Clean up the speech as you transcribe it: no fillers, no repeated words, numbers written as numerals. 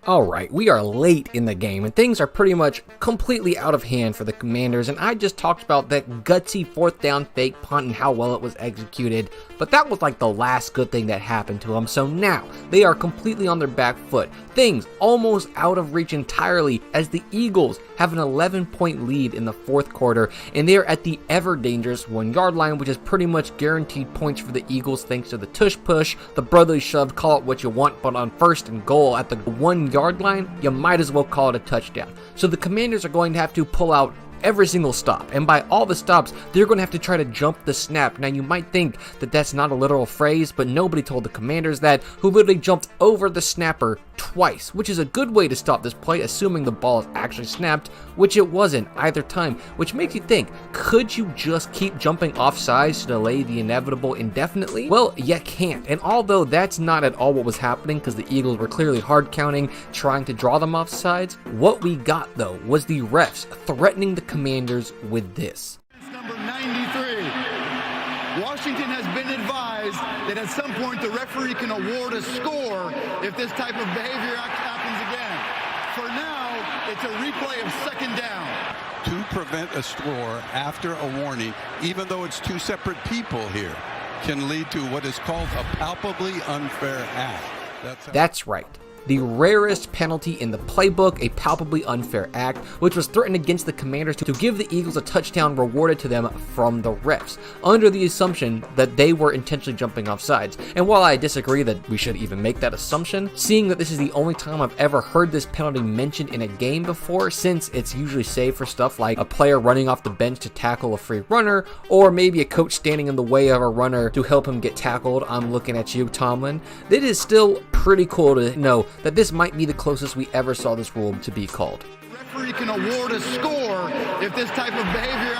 Alright, we are late in the game and things are pretty much completely out of hand for the Commanders, and I just talked about that gutsy 4th down fake punt and how well it was executed, but that was like the last good thing that happened to them. So now they are completely on their back foot. Things almost out of reach entirely as the Eagles have an 11-point lead in the 4th quarter, and they are at the ever dangerous 1-yard line, which is pretty much guaranteed points for the Eagles thanks to the tush push, the brotherly shove, call it what you want, but on 1st and goal at the 1-yard line, you might as well call it a touchdown. So the Commanders are going to have to pull out every single stop, and by all the stops, they're going to have to try to jump the snap. Now you might think that that's not a literal phrase, but nobody told the Commanders that, who literally jumped over the snapper twice, which is a good way to stop this play, assuming the ball is actually snapped, which it wasn't either time, which makes you think, could you just keep jumping off sides to delay the inevitable indefinitely? Well, you can't, and although that's not at all what was happening, because the Eagles were clearly hard counting, trying to draw them off sides, what we got though was the refs threatening the Commanders with this. Number 93. Washington has been advised that at some point the referee can award a score if this type of behavior happens again. For now, it's a replay of 2nd down. To prevent a score after a warning, even though it's 2 separate people here, can lead to what is called a palpably unfair act. That's right. The rarest penalty in the playbook, a palpably unfair act, which was threatened against the Commanders to give the Eagles a touchdown rewarded to them from the refs, under the assumption that they were intentionally jumping off sides. And while I disagree that we should even make that assumption, seeing that this is the only time I've ever heard this penalty mentioned in a game before, since it's usually saved for stuff like a player running off the bench to tackle a free runner, or maybe a coach standing in the way of a runner to help him get tackled. I'm looking at you, Tomlin. It is still pretty cool to know that this might be the closest we ever saw this rule to be called. The referee can award a score if this type of behavior